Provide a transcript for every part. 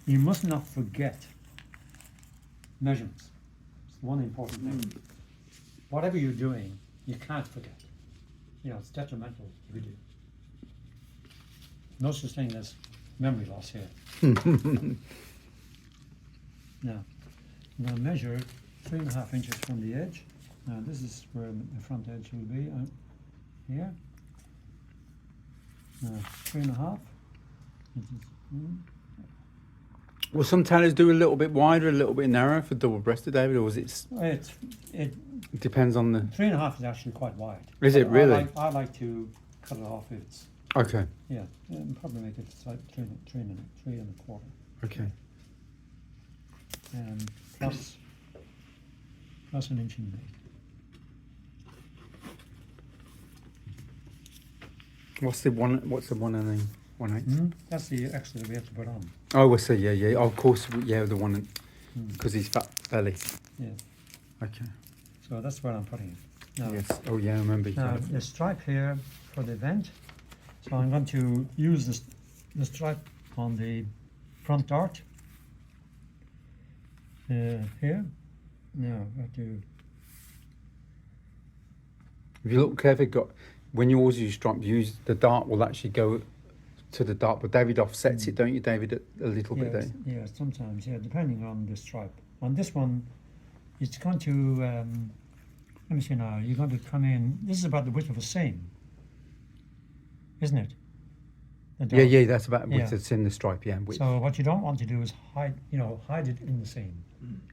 you must not forget measurements. It's one important thing. Whatever you're doing, you can't forget. You know, it's detrimental if you do. No such thing as memory loss here. Now, I'm going to measure 3.5 inches from the edge. Now, this is where the front edge will be here. Now, 3.5 inches. Will some tailors do a little bit wider, a little bit narrower for double-breasted, David, or is it? It depends on the. 3.5 is actually quite wide. Is it really? I like to cut it off if it's. Okay. Yeah, and probably make it like 3.25. Okay. Plus 1.5 inches. What's the 1 and 1/8? That's the extra that we have to put on. Oh, I see. Yeah. Oh, of course, yeah, the one because he's fat belly. Yeah. Okay. So that's where I'm putting it. Now, Yes. Oh, yeah. I remember. now the stripe here for the vent. So I'm going to use the stripe on the front dart here. Now I have to. If you look carefully, when you always use stripe, use the dart will actually go to the dart, but David offsets it, don't you, David, a little bit, don't you? Yeah, sometimes, yeah, depending on the stripe. On this one, it's going to, let me see now, you're going to come in, this is about the width of a seam, isn't it? Yeah, that's about width. It's in the stripe, yeah. Width. So what you don't want to do is hide it in the seam.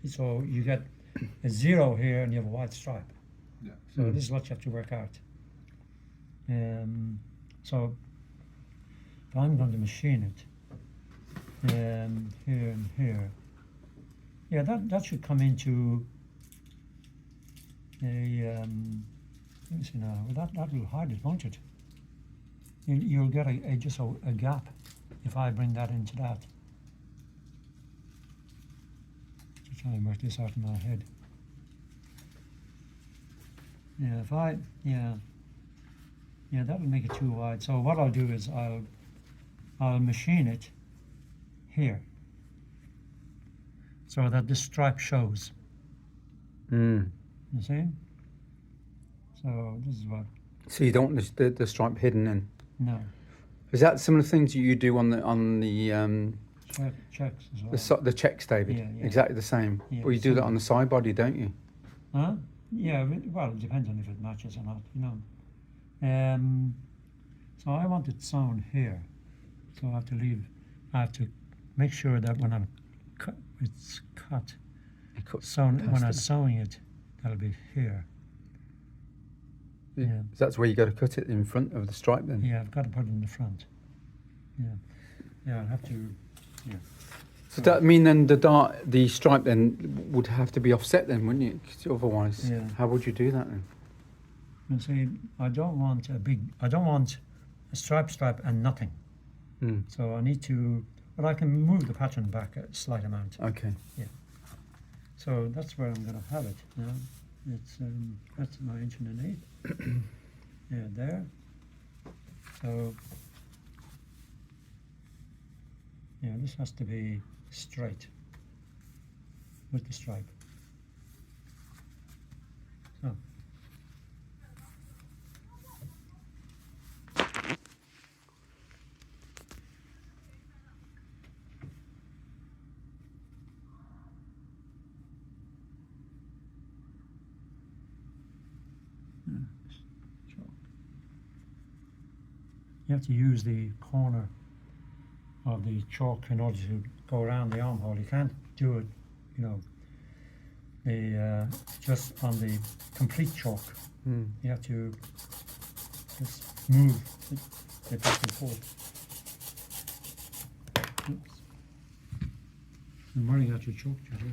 So you get a 0 here and you have a white stripe. Yeah. So this is what you have to work out. So if I'm going to machine it here and here, yeah, that should come into a, let me see now, well, that will hide it, won't it? You'll get just a gap if I bring that into that. To try and work this out in my head. Yeah, if I, yeah, that will make it too wide. So what I'll do is I'll machine it here so that this stripe shows. You see? So this is what. So you don't want the stripe hidden in? No. Is that similar things you do on the checks as well? the checks, David? Yeah. Exactly the same. Yeah, Well, you do that on the side body, don't you? Huh? Yeah, well, it depends on if it matches or not, you know. So I want it sewn here. So I have to make sure that when it's cut, sewn, when I'm sewing it, that'll be here. Yeah. That's where you got to cut it in front of the stripe then? Yeah, I've got to put it in the front. Yeah, I'll have to, yeah. So that mean then the stripe then would have to be offset then, wouldn't it? 'Cause otherwise, how would you do that then? And see, I don't want a stripe and nothing. So I need to, but I can move the pattern back a slight amount. Okay. Yeah. So that's where I'm going to have it now. It's that's my 1 1/8. Yeah, there. So yeah, this has to be straight with the stripe. So. You have to use the corner of the chalk in order to go around the armhole. You can't do it, you know, just on the complete chalk. You have to just move it back and forth. Oops. I'm running out of chalk, JoJo.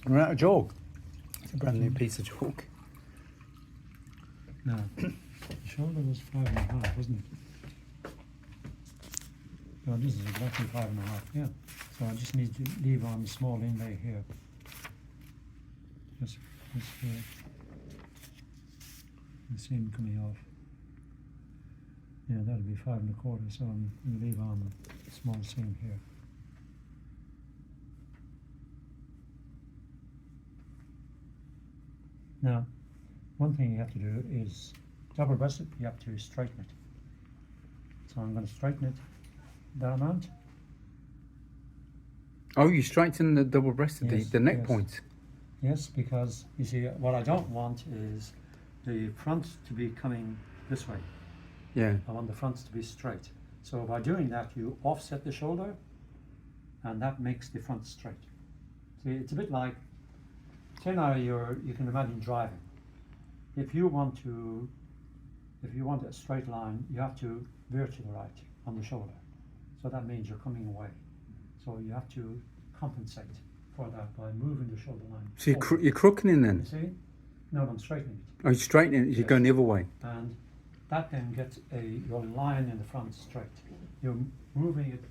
We're out of chalk. It's a brand new piece of chalk. No. The shoulder was 5.5, wasn't it? No, this is exactly 5.5, yeah. So I just need to leave on a small inlay here. Just here. The seam coming off. Yeah, that'll be 5 1/4, so I'm going to leave on a small seam here. Now, one thing you have to do is double-breasted, you have to straighten it. So I'm going to straighten it that amount. Oh, you straighten the double-breasted, Yes, the neck yes. point. Yes, because you see, what I don't want is the front to be coming this way. Yeah. I want the fronts to be straight. So by doing that, you offset the shoulder, and that makes the front straight. See, it's a bit like, say now you can imagine driving. If you want a straight line, you have to veer to the right on the shoulder. So that means you're coming away. So you have to compensate for that by moving the shoulder line. So you're crooking in then? You see? No, I'm straightening it. Oh, you're straightening it, you're Yes. going the other way. And that then gets your line in the front straight. You're moving it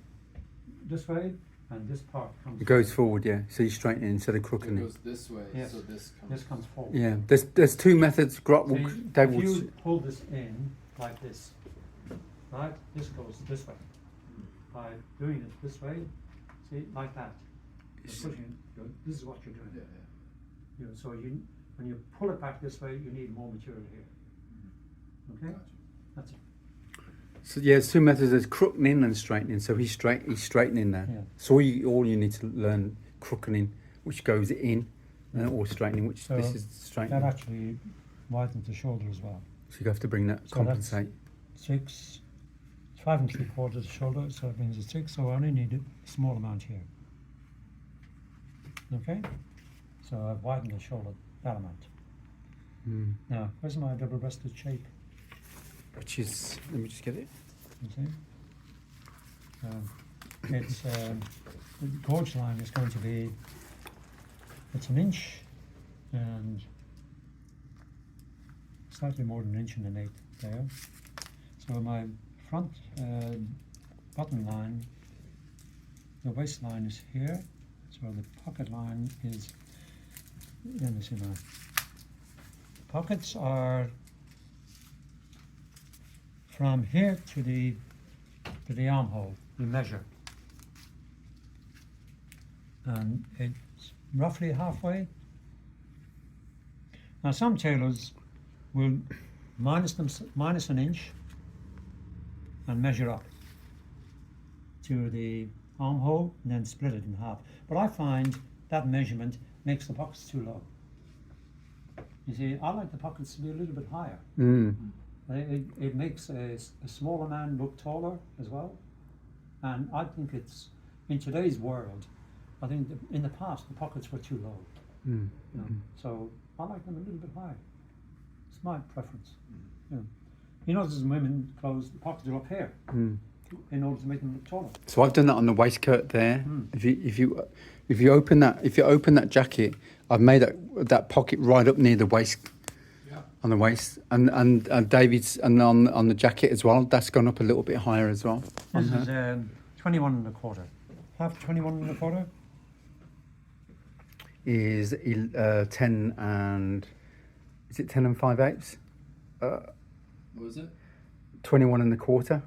this way, and this part comes. It goes forward, yeah. So you're straightening instead of It crooking goes it. this way, Yes. so this comes. This comes forward. Yeah. There's two methods. See, Dave if will. you pull this in like this, right? This goes this way. By doing it this way, see, like that. You're pushing. This is what you're doing. Yeah, You know, so when you pull it back this way, you need more material here. yeah. Okay, Gotcha. that's it. So yeah, there's two methods. There's crooking in and straightening. So he's straightening there. Yeah. So all you need to learn crooking in, which goes in, or straightening, which So this is straightening. that actually widens the shoulder as well. So you have to bring that So compensate. 6, 5 3/4 shoulder, so that brings it 6. So I only need a small amount here. Okay, so I've widened the shoulder that amount. Mm. Now, where's my double-breasted shape? Which is, let me just get it. You see? It's the gauge line is going to be, it's 1 inch and slightly more than 1 inch and 1/8 there. So my front button line, the waistline is here. So the pocket line is, let me see now. Pockets are from here to the armhole. We measure, and it's roughly halfway. Now some tailors will minus 1 inch and measure up to the armhole and then split it in half. But I find that measurement makes the pockets too low. You see, I like the pockets to be a little bit higher. Mm. It makes a smaller man look taller as well. And I think it's, in today's world, I think in the past the pockets were too low. Mm. You know? So I like them a little bit higher. It's my preference. You know, you notice in women's clothes, the pockets are up here Mm. in order to make them look taller. So I've done that on the waistcoat there. Mm. If you open that jacket, I've made that pocket right up near the waist, Yeah. on the waist, and David's and on the jacket as well. That's gone up a little bit higher as well. on This her. is 21 1/4. Half 21 1/4. Is 10 and is it 10 and 5/8? What was it? 21 and a quarter.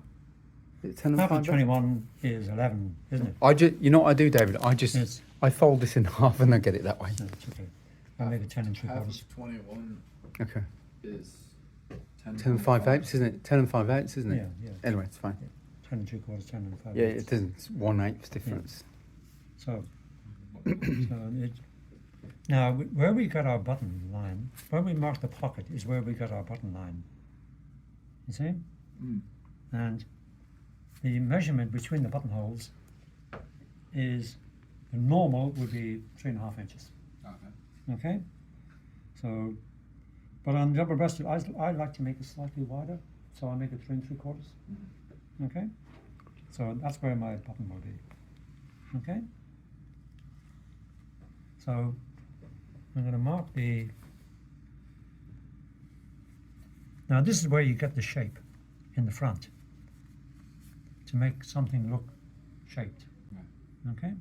Is it 10 and Half of 5/8? 21 is 11, isn't it? I just, you know what I do, David? Yes. I fold this in half and I get it that way. No, it's okay. I'll make it 10 and Half 3/4. of 21 Okay. is 10 and 5/8, isn't it? 10 and 5/8, isn't it? Yeah, yeah. Anyway, it's fine. 10 and 3/4, 10 and 5. Yeah, it doesn't. It's 1/8 difference. So now where we got our button line, where we mark the pocket is where we got our button line. You see? Mm. And the measurement between the buttonholes is, the normal would be 3.5 inches. Okay. Okay? So, but on double breasted, I like to make it slightly wider, so I make it 3 3/4. Okay? So that's where my button will be. Okay? So I'm going to mark the. Now this is where you get the shape in the front to make something look shaped. Right. Okay?